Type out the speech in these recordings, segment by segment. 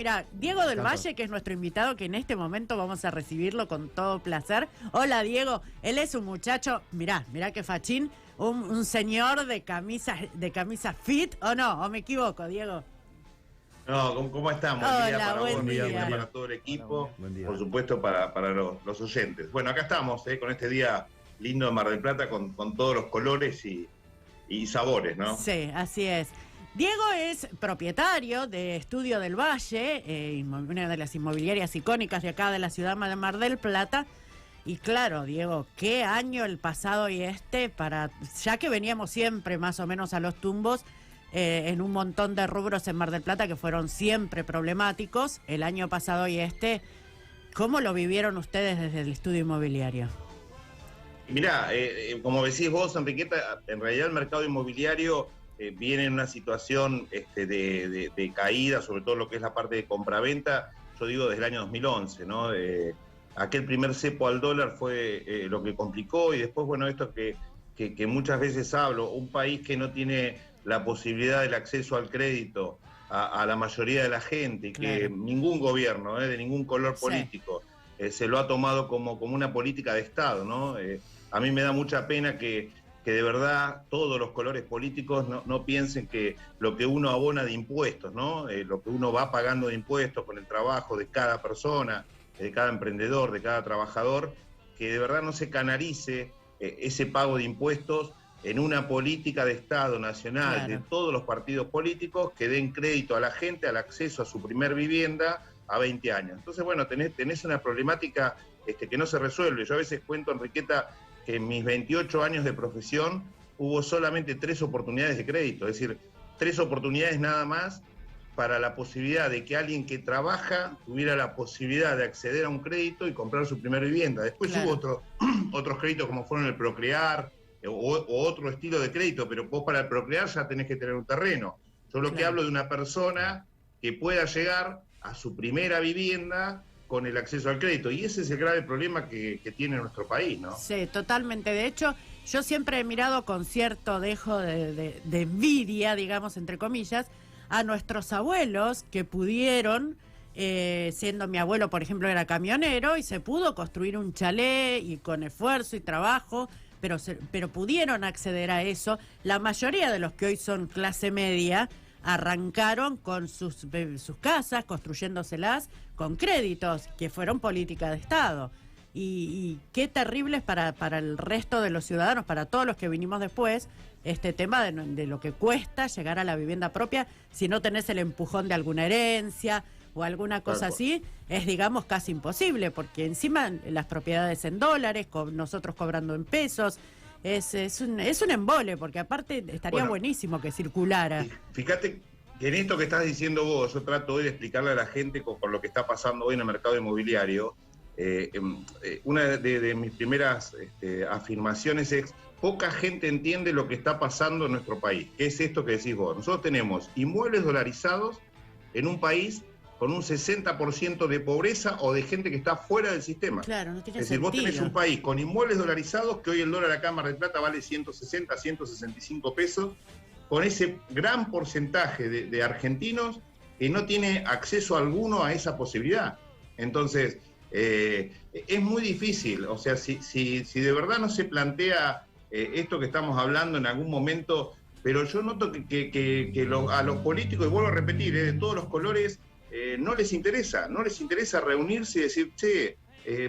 Mira, Diego del Valle, que es nuestro invitado, que en este momento vamos a recibirlo con todo placer. Hola, Diego. Él es un muchacho, mirá qué fachín, un señor de camisa fit, ¿o no? ¿O me equivoco, Diego? No, ¿cómo están? Buen día para vos, buen Enrique, día. para todo el equipo, Hola, buen día. por supuesto para los oyentes. Bueno, acá estamos, con este día lindo de Mar del Plata, con todos los colores y sabores, ¿no? Sí, así es. Diego es propietario de Estudio del Valle, una de las inmobiliarias icónicas de acá de la ciudad de Mar del Plata. Y claro, Diego, qué año el pasado y ya que veníamos siempre más o menos a los tumbos, en un montón de rubros en Mar del Plata que fueron siempre problemáticos, el año pasado y ¿cómo lo vivieron ustedes desde el estudio inmobiliario? Mirá, como decís vos, Enriqueta, en realidad el mercado inmobiliario viene en una situación de caída, sobre todo lo que es la parte de compraventa, yo digo desde el año 2011, ¿no? Aquel primer cepo al dólar fue lo que complicó, y después, bueno, esto que muchas veces hablo, un país que no tiene la posibilidad del acceso al crédito a la mayoría de la gente, y que Claro. ningún gobierno, de ningún color Sí. político, se lo ha tomado como una política de Estado, ¿no? A mí me da mucha pena que de verdad todos los colores políticos no piensen que lo que uno abona de impuestos, ¿no? Lo que uno va pagando de impuestos con el trabajo de cada persona, de cada emprendedor, de cada trabajador, que de verdad no se canalice ese pago de impuestos en una política de Estado nacional, Claro, de todos los partidos políticos, que den crédito a la gente al acceso a su primer vivienda a 20 años. Entonces, bueno, tenés una problemática que no se resuelve. Yo a veces cuento, Enriqueta, que en mis 28 años de profesión hubo solamente 3 oportunidades de crédito, es decir, 3 oportunidades nada más para la posibilidad de que alguien que trabaja tuviera la posibilidad de acceder a un crédito y comprar su primera vivienda. Después claro. hubo otros créditos como fueron el Procrear o otro estilo de crédito, pero vos para el Procrear ya tenés que tener un terreno. Yo lo que hablo de una persona que pueda llegar a su primera vivienda con el acceso al crédito, y ese es el grave problema que tiene nuestro país, ¿no? Sí, totalmente. De hecho, yo siempre he mirado con cierto dejo de envidia, digamos, entre comillas, a nuestros abuelos que pudieron, siendo mi abuelo, por ejemplo, era camionero y se pudo construir un chalet y con esfuerzo y trabajo, pero pudieron acceder a eso. La mayoría de los que hoy son clase media arrancaron con sus casas, construyéndoselas con créditos, que fueron política de Estado. Y qué terrible es para el resto de los ciudadanos, para todos los que vinimos después, este tema de lo que cuesta llegar a la vivienda propia si no tenés el empujón de alguna herencia o alguna cosa así, es, digamos, casi imposible, porque encima las propiedades en dólares, nosotros cobrando en pesos, es un embole, porque aparte estaría buenísimo que circulara. Fíjate que en esto que estás diciendo vos, yo trato hoy de explicarle a la gente con lo que está pasando hoy en el mercado inmobiliario. Una de mis primeras afirmaciones es: poca gente entiende lo que está pasando en nuestro país. ¿Qué es esto que decís vos? Nosotros tenemos inmuebles dolarizados en un país con un 60% de pobreza o de gente que está fuera del sistema. Claro, no tiene Es decir, sentido. vos tenés un país con inmuebles dolarizados, que hoy el dólar acá en Mar del Plata vale 160, 165 pesos, con ese gran porcentaje de argentinos que no tiene acceso alguno a esa posibilidad. Entonces, es muy difícil. O sea, si de verdad no se plantea esto que estamos hablando en algún momento, pero yo noto que a los políticos, y vuelvo a repetir, de todos los colores, no les interesa reunirse y decir, che,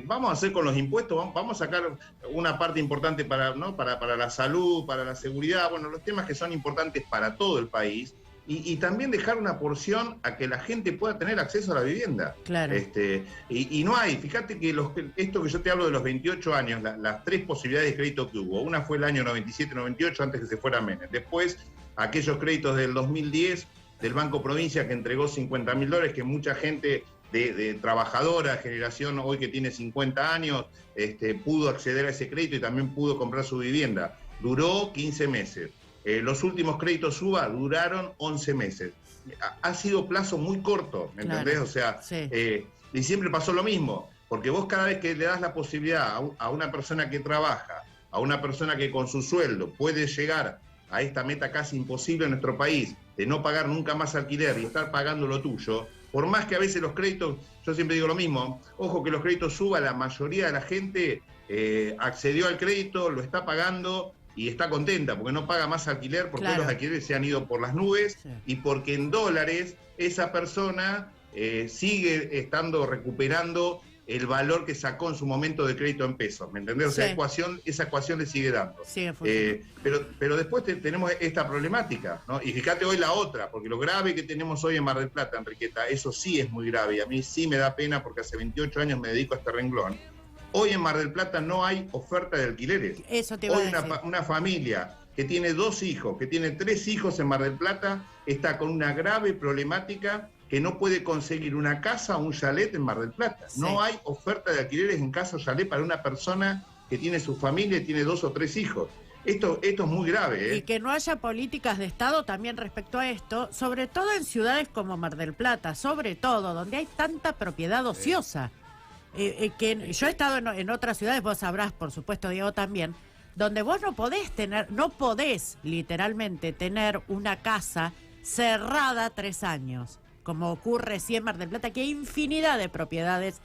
vamos a hacer con los impuestos, vamos a sacar una parte importante para la salud, para la seguridad, bueno, los temas que son importantes para todo el país, y también dejar una porción a que la gente pueda tener acceso a la vivienda. Claro. Y no hay, fíjate que esto que yo te hablo de los 28 años, las 3 posibilidades de crédito que hubo, una fue el año 97-98, antes que se fuera Menem, después aquellos créditos del 2010, del Banco Provincia, que entregó $50.000, que mucha gente de trabajadora, generación hoy que tiene 50 años, pudo acceder a ese crédito y también pudo comprar su vivienda. Duró 15 meses. Los últimos créditos UBA duraron 11 meses. Ha sido plazo muy corto, ¿me entendés? Claro, O sea, sí. Y siempre pasó lo mismo, porque vos cada vez que le das la posibilidad a una persona que trabaja, a una persona que con su sueldo puede llegar a esta meta casi imposible en nuestro país, de no pagar nunca más alquiler y estar pagando lo tuyo, por más que a veces los créditos, yo siempre digo lo mismo, ojo que los créditos suban, la mayoría de la gente accedió al crédito, lo está pagando y está contenta porque no paga más alquiler, porque los alquileres se han ido por las nubes y porque en dólares esa persona sigue recuperando el valor que sacó en su momento de crédito en pesos, ¿me entendés? O sea, esa ecuación le sigue dando. Pero después tenemos esta problemática, ¿no? Y fíjate hoy la otra, porque lo grave que tenemos hoy en Mar del Plata, Enriqueta, eso sí es muy grave, y a mí sí me da pena porque hace 28 años me dedico a este renglón. Hoy en Mar del Plata no hay oferta de alquileres. Eso te iba a decir. Una familia que tiene 2 hijos, que tiene 3 hijos en Mar del Plata, está con una grave problemática que no puede conseguir una casa o un chalet en Mar del Plata. No hay oferta de alquileres en casa o chalet para una persona que tiene su familia y tiene 2 o 3 hijos. Esto es muy grave, ¿eh? Y que no haya políticas de Estado también respecto a esto, sobre todo en ciudades como Mar del Plata, sobre todo, donde hay tanta propiedad ociosa. Que yo he estado en otras ciudades, vos sabrás, por supuesto, Diego, también, donde vos no podés literalmente tener una casa cerrada 3 años, como ocurre sí en Mar del Plata, que hay infinidad de propiedades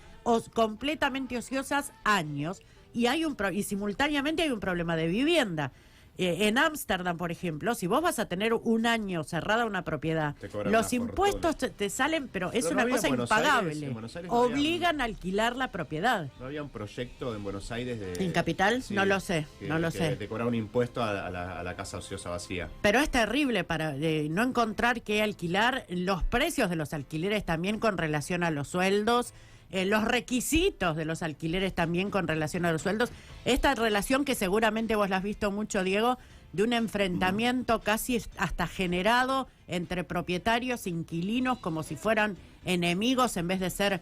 completamente ociosas años, y simultáneamente hay un problema de vivienda. En Ámsterdam, por ejemplo, si vos vas a tener un año cerrada una propiedad, los impuestos te salen, pero es una cosa impagable. Obligan a alquilar la propiedad. ¿No había un proyecto en Buenos Aires ¿En Capital? Sí, no lo sé, no lo sé. De cobrar un impuesto a la casa ociosa vacía. Pero es terrible para no encontrar qué alquilar, los precios de los alquileres también con relación a los sueldos, los requisitos de los alquileres también con relación a los sueldos. Esta relación que seguramente vos la has visto mucho, Diego, de un enfrentamiento casi hasta generado entre propietarios e inquilinos como si fueran enemigos en vez de ser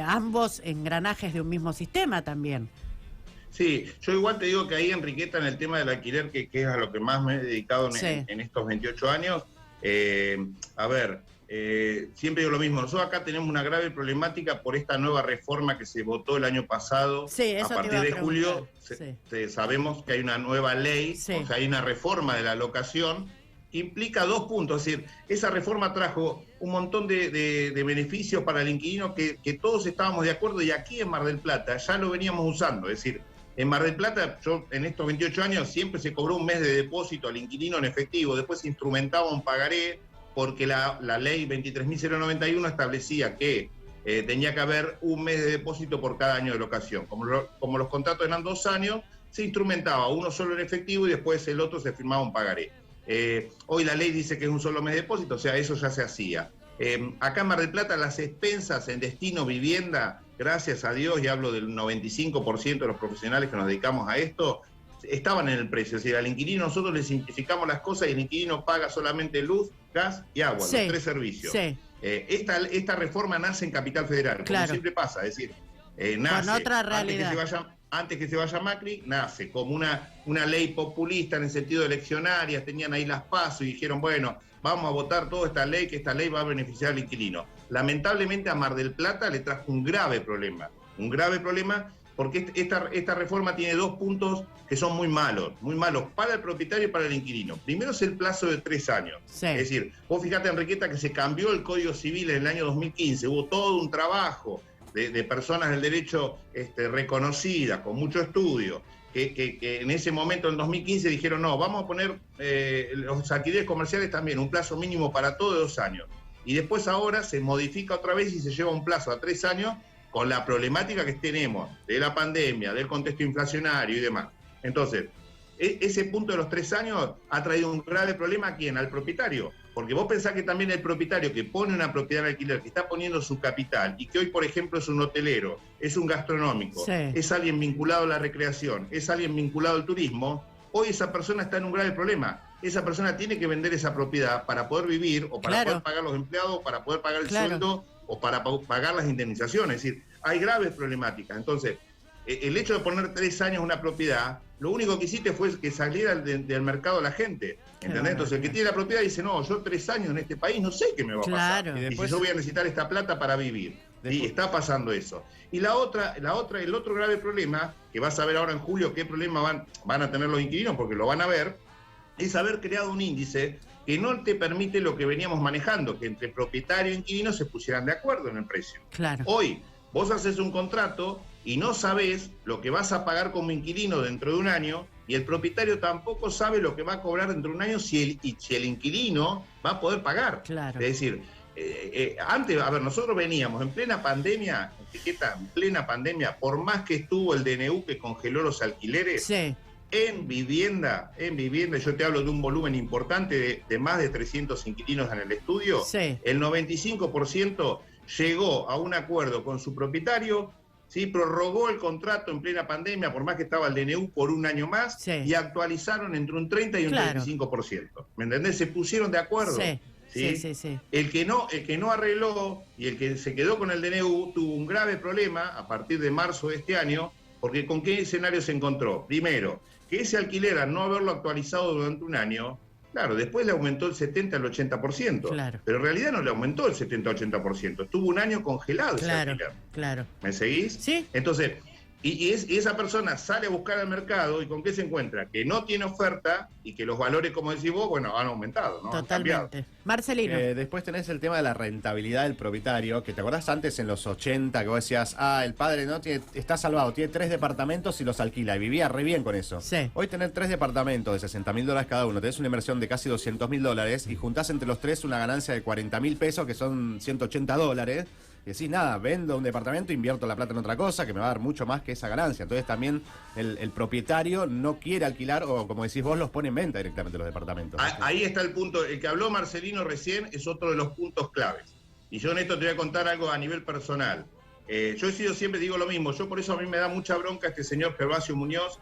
ambos engranajes de un mismo sistema también. Sí, yo igual te digo que ahí, Enriqueta, en el tema del alquiler, que es a lo que más me he dedicado en estos 28 años, siempre digo lo mismo, nosotros acá tenemos una grave problemática por esta nueva reforma que se votó el año pasado. A partir de julio sabemos que hay una nueva ley, o sea, hay una reforma de la locación que implica 2 puntos, es decir, esa reforma trajo un montón de beneficios para el inquilino que todos estábamos de acuerdo, y aquí en Mar del Plata ya lo veníamos usando, es decir, en Mar del Plata, yo en estos 28 años siempre se cobró un mes de depósito al inquilino en efectivo, después se instrumentaba un pagaré, porque la ley 23.091 establecía que tenía que haber un mes de depósito por cada año de locación. Como los contratos eran 2 años, se instrumentaba uno solo en efectivo y después el otro se firmaba un pagaré. Hoy la ley dice que es un solo mes de depósito, o sea, eso ya se hacía. Acá en Mar del Plata las expensas en destino vivienda, gracias a Dios, y hablo del 95% de los profesionales que nos dedicamos a esto, estaban en el precio. Es decir, al inquilino nosotros le simplificamos las cosas y el inquilino paga solamente luz, gas y agua, los 3 servicios. Esta reforma nace en Capital Federal, como siempre pasa, es decir, nace con otra realidad. Antes que se vaya Macri, nace como una ley populista en el sentido eleccionaria, tenían ahí las PASO y dijeron, bueno, vamos a votar toda esta ley, que esta ley va a beneficiar al inquilino. Lamentablemente a Mar del Plata le trajo un grave problema porque esta reforma tiene 2 puntos que son muy malos para el propietario y para el inquilino. Primero es el plazo de 3 años. Es decir, vos fijate, Enriqueta, que se cambió el Código Civil en el año 2015, hubo todo un trabajo de personas del derecho reconocidas, con mucho estudio, que en ese momento, en 2015, dijeron, no, vamos a poner los alquileres comerciales también, un plazo mínimo para todo de 2 años. Y después ahora se modifica otra vez y se lleva un plazo a 3 años, con la problemática que tenemos de la pandemia, del contexto inflacionario y demás. Entonces, ese punto de los 3 años ha traído un grave problema a quién, al propietario. Porque vos pensás que también el propietario que pone una propiedad en alquiler, que está poniendo su capital, y que hoy, por ejemplo, es un hotelero, es un gastronómico, es alguien vinculado a la recreación, es alguien vinculado al turismo, hoy esa persona está en un grave problema. Esa persona tiene que vender esa propiedad para poder vivir, o para poder pagar los empleados, para poder pagar el sueldo, o para pagar las indemnizaciones. Es decir, hay graves problemáticas. Entonces, el hecho de poner 3 años una propiedad, lo único que hiciste fue que saliera del mercado la gente. ¿Entendés? Entonces, el que tiene la propiedad dice, no, yo 3 años en este país no sé qué me va a pasar. Y después, si yo voy a necesitar esta plata para vivir. Y está pasando eso. Y el otro grave problema, que vas a ver ahora en julio qué problema van a tener los inquilinos, porque lo van a ver, es haber creado un índice que no te permite lo que veníamos manejando, que entre propietario e inquilino se pusieran de acuerdo en el precio. Claro. Hoy, vos haces un contrato y no sabés lo que vas a pagar como inquilino dentro de un año, y el propietario tampoco sabe lo que va a cobrar dentro de un año si el inquilino va a poder pagar. Claro. Es decir, antes, a ver, nosotros veníamos en plena pandemia, etiqueta, en plena pandemia, por más que estuvo el DNU que congeló los alquileres, Sí. en vivienda, yo te hablo de un volumen importante de más de 300 inquilinos en el estudio, Sí. el 95% llegó a un acuerdo con su propietario, ¿sí? Prorrogó el contrato en plena pandemia, por más que estaba el DNU, por un año más, Sí. y actualizaron entre un 30 y un Claro. 35%. ¿Me entendés? Se pusieron de acuerdo. Sí. ¿Sí? Sí, sí, sí. El que no arregló y el que se quedó con el DNU tuvo un grave problema a partir de marzo de este año, porque ¿con qué escenario se encontró? Primero, que ese alquiler, al no haberlo actualizado durante un año, claro, después le aumentó el 70 al 80%. Claro. Pero en realidad no le aumentó el 70 al 80%. Estuvo un año congelado ese Claro, alquiler. claro. ¿Me seguís? Sí. Entonces, y esa persona sale a buscar al mercado, ¿y con qué se encuentra? Que no tiene oferta y que los valores, como decís vos, bueno, han aumentado, ¿no? Han cambiado. Totalmente. Marcelino. Después tenés el tema de la rentabilidad del propietario, que te acordás antes en los 80 que vos decías, el padre no tiene, está salvado, tiene 3 departamentos y los alquila, y vivía re bien con eso. Sí. Hoy tener 3 departamentos de $60.000 cada uno, tenés una inversión de casi $200.000 y juntás entre los 3 una ganancia de $40.000, que son $180. Y decís, nada, vendo un departamento, invierto la plata en otra cosa, que me va a dar mucho más que esa ganancia. Entonces también el propietario no quiere alquilar, o como decís vos, los pone en venta directamente los departamentos. Ahí está el punto. El que habló Marcelino recién es otro de los puntos claves. Y yo en esto te voy a contar algo a nivel personal. Yo he sido siempre, digo lo mismo, yo por eso a mí me da mucha bronca este señor Gervasio Muñoz,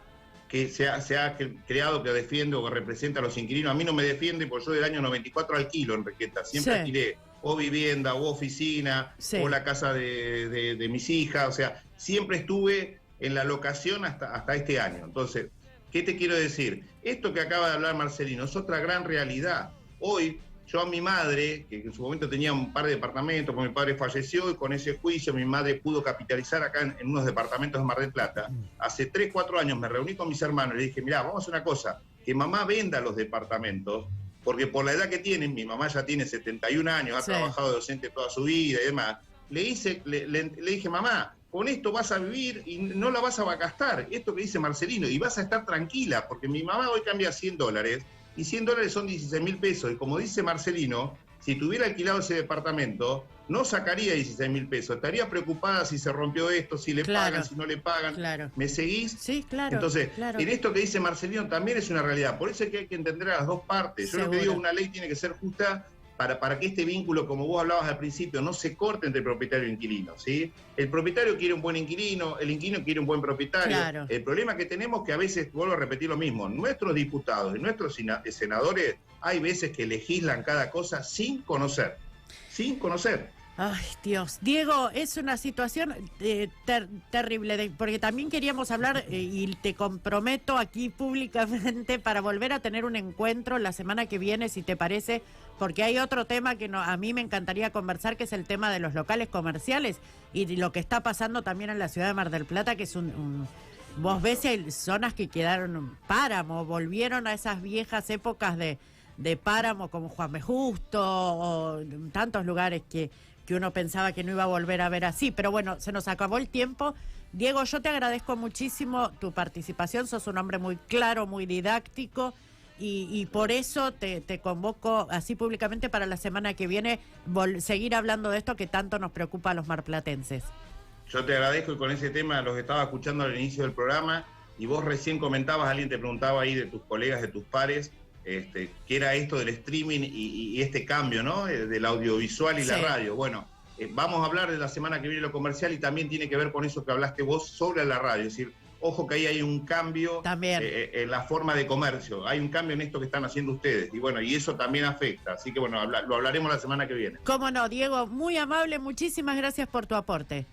que se ha creado, que defiende o que representa a los inquilinos. A mí no me defiende porque yo del año 94 alquilo en Requeta. Siempre Sí. alquilé o vivienda, o oficina, Sí. o la casa de mis hijas. O sea, siempre estuve en la locación hasta este año. Entonces, ¿qué te quiero decir? Esto que acaba de hablar Marcelino es otra gran realidad. Hoy, yo a mi madre, que en su momento tenía un par de departamentos, porque mi padre falleció, y con ese juicio mi madre pudo capitalizar acá en unos departamentos de Mar del Plata. Hace 3, 4 años me reuní con mis hermanos y le dije, mirá, vamos a hacer una cosa, que mamá venda los departamentos, porque por la edad que tienen, mi mamá ya tiene 71 años, ha Sí. trabajado de docente toda su vida y demás, le dije, mamá, con esto vas a vivir y no la vas a gastar, esto que dice Marcelino, y vas a estar tranquila, porque mi mamá hoy cambia $100, y $100 son 16.000 pesos, y como dice Marcelino, si tuviera alquilado ese departamento, no sacaría 16.000 pesos, estaría preocupada si se rompió esto, si le Claro. pagan, si no le pagan. Claro. ¿Me seguís? Sí, claro. Entonces, claro. en esto que dice Marcelino también es una realidad. Por eso es que hay que entender a las dos partes. Yo lo que Seguro. digo, una ley tiene que ser justa para que este vínculo, como vos hablabas al principio, no se corte entre propietario e inquilino, ¿sí? El propietario quiere un buen inquilino, el inquilino quiere un buen propietario. Claro. El problema que tenemos es que a veces, vuelvo a repetir lo mismo, nuestros diputados y nuestros senadores hay veces que legislan cada cosa sin conocer. Sin conocer. Ay, Dios. Diego, es una situación terrible, porque también queríamos hablar, y te comprometo aquí públicamente para volver a tener un encuentro la semana que viene, si te parece, porque hay otro tema que a mí me encantaría conversar, que es el tema de los locales comerciales y lo que está pasando también en la ciudad de Mar del Plata, que es vos ves si hay zonas que quedaron páramo, volvieron a esas viejas épocas de páramo como Juan B. Justo o tantos lugares que uno pensaba que no iba a volver a ver así. Pero bueno, se nos acabó el tiempo. Diego, yo te agradezco muchísimo tu participación. Sos un hombre muy claro, muy didáctico. Y por eso te convoco así públicamente para la semana que viene seguir hablando de esto que tanto nos preocupa a los marplatenses. Yo te agradezco, y con ese tema los estaba escuchando al inicio del programa, y vos recién comentabas, alguien te preguntaba ahí de tus colegas, de tus pares, qué era esto del streaming y este cambio, ¿no? Del audiovisual y la radio. Bueno, vamos a hablar de la semana que viene lo comercial, y también tiene que ver con eso que hablaste vos sobre la radio. Es decir, ojo que ahí hay un cambio en la forma de comercio, hay un cambio en esto que están haciendo ustedes, y bueno, y eso también afecta. Así que bueno, lo hablaremos la semana que viene. Cómo no, Diego, muy amable, muchísimas gracias por tu aporte.